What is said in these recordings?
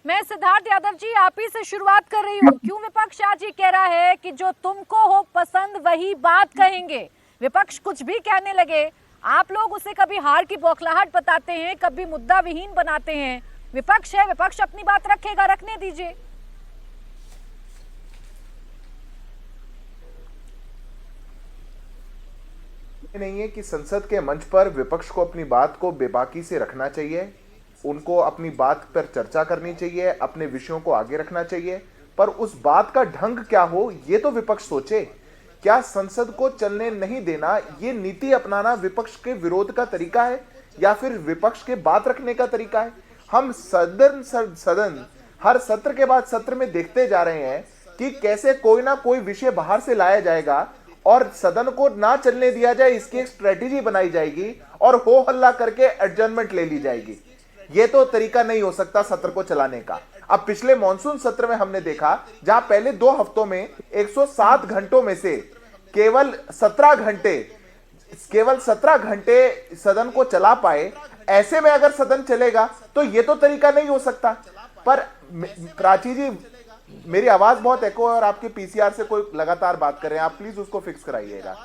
मैं सिद्धार्थ यादव जी आप ही से शुरुआत कर रही हूँ। क्यों विपक्ष आज ये कह रहा है कि जो तुमको हो पसंद वही बात कहेंगे? विपक्ष कुछ भी कहने लगे, आप लोग उसे कभी हार की बौखलाहट बताते हैं, कभी मुद्दा विहीन बनाते हैं। विपक्ष है, विपक्ष अपनी बात रखेगा, रखने दीजिए। नहीं है कि संसद के मंच पर विपक्ष को अपनी बात को बेबाकी से रखना चाहिए, उनको अपनी बात पर चर्चा करनी चाहिए, अपने विषयों को आगे रखना चाहिए, पर उस बात का ढंग क्या हो ये तो विपक्ष सोचे। क्या संसद को चलने नहीं देना ये नीति अपनाना विपक्ष के विरोध का तरीका है या फिर विपक्ष के बात रखने का तरीका है? हम सदन हर सत्र के बाद सत्र में देखते जा रहे हैं कि कैसे कोई ना कोई विषय बाहर से लाया जाएगा और सदन को ना चलने दिया जाए, इसकी एक स्ट्रेटेजी बनाई जाएगी और हो हल्ला करके एडजर्नमेंट ले ली जाएगी। यह तो तरीका नहीं हो सकता सत्र को चलाने का। अब पिछले मॉनसून सत्र में हमने देखा जहां पहले 2 हफ्तों में 107 घंटों में से केवल 17 घंटे सदन को चला पाए। ऐसे में अगर सदन चलेगा तो यह तो तरीका नहीं हो सकता। पर प्राची जी, मेरी आवाज बहुत एको है और आपके पीसीआर से कोई लगातार बात कर रहे हैं, आप प्लीज उसको फिक्स कराइएगा।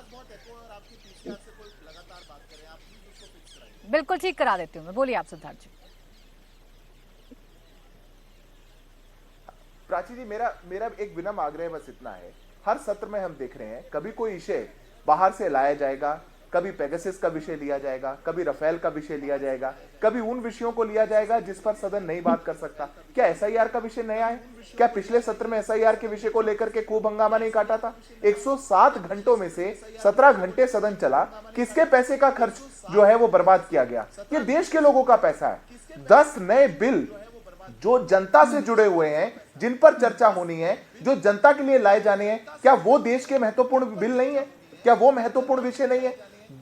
बिल्कुल ठीक करा देती हूँ मैं, बोलिए आप सिद्धार्थ जी। प्राची जी, मेरा एक विनम्र आग्रह बस इतना है, हर सत्र में हम देख रहे हैं कभी कोई विषय बाहर से लाया जाएगा, कभी पेगासस का विषय लिया जाएगा, कभी राफेल का विषय लिया जाएगा, कभी उन विषयों को लिया जाएगा जिस पर सदन नहीं बात कर सकता। क्या एसआईआर का विषय नया है? क्या पिछले सत्र में एसआईआर के विषय को लेकर के खूब हंगामा नहीं काटा था? 107 घंटों में से 17 घंटे सदन चला, किसके पैसे का खर्च जो है वो बर्बाद किया गया? ये देश के लोगों का पैसा है। 10 नए बिल जो जनता से जुड़े हुए हैं, जिन पर चर्चा होनी है, जो जनता के लिए लाए जाने हैं, क्या वो देश के महत्वपूर्ण बिल नहीं है? क्या वो महत्वपूर्ण विषय नहीं है?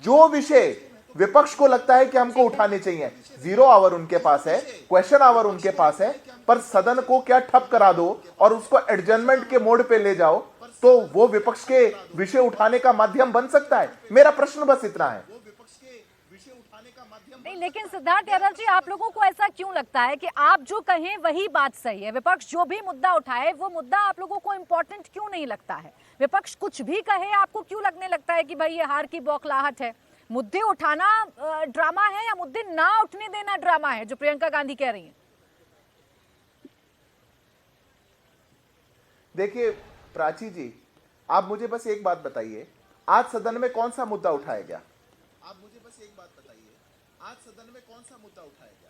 जो विषय विपक्ष को लगता है कि हमको उठाने चाहिए, 0 आवर उनके पास है, क्वेश्चन आवर उनके पास है, पर सदन को क्या ठप करा दो और उसको एडजर्नमेंट के मोड पे ले जाओ तो वो विपक्ष के विषय उठाने का माध्यम बन सकता है? मेरा प्रश्न बस इतना है। नहीं, लेकिन सिद्धार्थ यादव जी, आप लोगों को ऐसा क्यों लगता है कि आप जो कहें वही बात सही है? विपक्ष जो भी मुद्दा उठाए वो मुद्दा आप लोगों को इम्पोर्टेंट क्यों नहीं लगता है? विपक्ष कुछ भी कहे आपको क्यों लगने लगता है कि भाई ये हार की बौखलाहट है? मुद्दे उठाना ड्रामा है या मुद्दे ना उठने देना ड्रामा है, जो प्रियंका गांधी कह रही हैं? देखिए प्राची जी, आप मुझे बस एक बात बताइए, आज सदन में कौन सा मुद्दा उठाया गया? आप मुझे बस एक बात बताइए, आज सदन में कौन सा मुद्दा उठाया गया?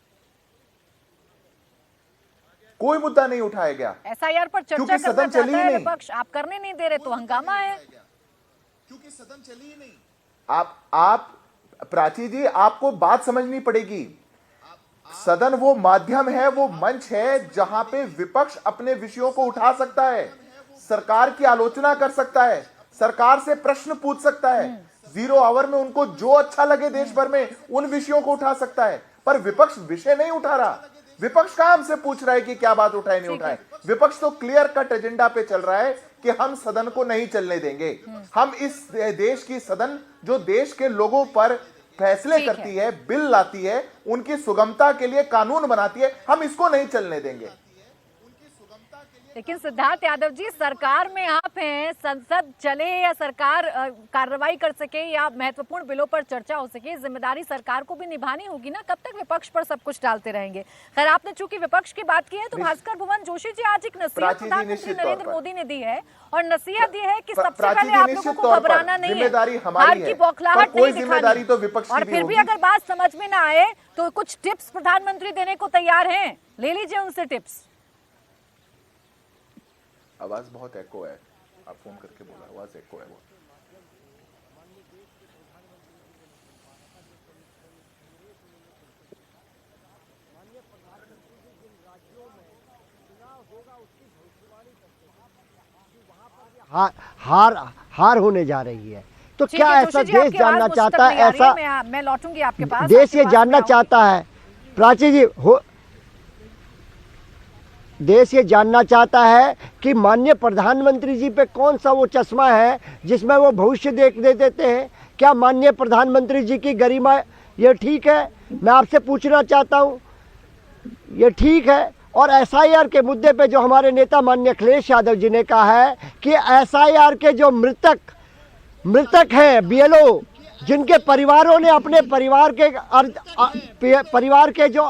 कोई मुद्दा नहीं उठाया गया। एसआईआर पर चर्चा करना चाहता है विपक्ष, आप करने नहीं दे रहे तो हंगामा है। क्योंकि सदन चली ही नहीं। आप प्राची जी, आपको बात समझनी पड़ेगी। सदन वो माध्यम है, वो मंच है जहां पे विपक्ष अपने विषयों को उठा सकता है, सरकार की आलोचना कर सकता है, सरकार से प्रश्न पूछ सकता है, 0 आवर में उनको जो अच्छा लगे देश भर में उन विषयों को उठा सकता है। पर विपक्ष विषय नहीं उठा रहा। विपक्ष कहां हमसे पूछ रहा है कि क्या बात उठाए नहीं उठाए? विपक्ष तो क्लियर कट एजेंडा पे चल रहा है कि हम सदन को नहीं चलने देंगे। हम इस देश की सदन जो देश के लोगों पर फैसले करती है, बिल लाती है, उनकी सुगमता के लिए कानून बनाती है, हम इसको नहीं चलने देंगे। लेकिन सिद्धार्थ यादव जी, सरकार में आप हैं, संसद चले या सरकार कार्रवाई कर सके या महत्वपूर्ण बिलों पर चर्चा हो सके, जिम्मेदारी सरकार को भी निभानी होगी ना। कब तक विपक्ष पर सब कुछ डालते रहेंगे? खैर, आपने चूंकि विपक्ष की बात की है तो भास्कर भुवन जोशी जी आज एक नसीहत प्रधानमंत्री नरेंद्र मोदी ने दी है और नसीहत दी है कि सबसे पहले आप लोगों को घबराना नहीं है, हार की बौखलाहट नहीं दिखानी, और फिर भी अगर बात समझ में ना आए तो कुछ टिप्स प्रधानमंत्री देने को तैयार हैं, ले लीजिए उनसे टिप्स। आवाज बहुत एको है, आप फोन करके बोला, आवाज एको है बहुत। हार होने जा रही है, तो क्या ऐसा देश जानना चाहता है? ऐसा मैं लौटूंगी आपके पास। देश ये जानना चाहता है, प्राची जी, देश ये जानना चाहता है कि माननीय प्रधानमंत्री जी पे कौन सा वो चश्मा है जिसमें वो भविष्य देख देते हैं। क्या माननीय प्रधानमंत्री जी की गरिमा ये ठीक है? मैं आपसे पूछना चाहता हूँ, ये ठीक है? और एसआईआर के मुद्दे पे जो हमारे नेता माननीय अखिलेश यादव जी ने कहा है कि एसआईआर के जो मृतक हैं बीएलओ, जिनके परिवारों ने अपने परिवार के जो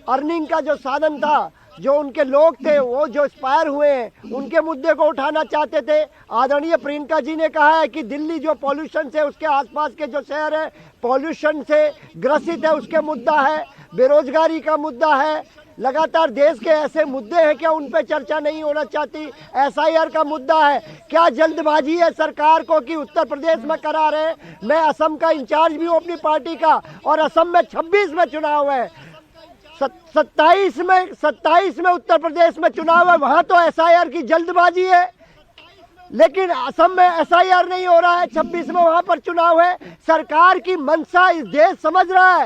अर्निंग का जो साधन था, जो उनके लोग थे, वो जो एक्सपायर हुए हैं, उनके मुद्दे को उठाना चाहते थे। आदरणीय प्रियंका जी ने कहा है कि दिल्ली जो पॉल्यूशन से, उसके आसपास के जो शहर है पॉल्यूशन से ग्रसित है, उसके मुद्दा है। बेरोजगारी का मुद्दा है। लगातार देश के ऐसे मुद्दे हैं, क्या उन पे चर्चा नहीं होना चाहती? एसआईआर का मुद्दा है। क्या जल्दबाजी है सरकार को कि उत्तर प्रदेश में करा रहे? मैं असम का इंचार्ज भी हूँ अपनी पार्टी का, और असम में 26 में चुनाव है, 27 में उत्तर प्रदेश में चुनाव है, वहां तो एसआईआर की जल्दबाजी है। लेकिन असम में एसआईआर नहीं हो रहा है, 26 में वहां पर चुनाव है। सरकार की मंशा इस देश समझ रहा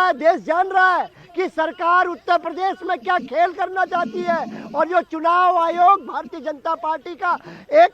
है, देश जान रहा है कि सरकार उत्तर प्रदेश में क्या खेल करना चाहती है। और जो चुनाव आयोग भारतीय जनता पार्टी का एक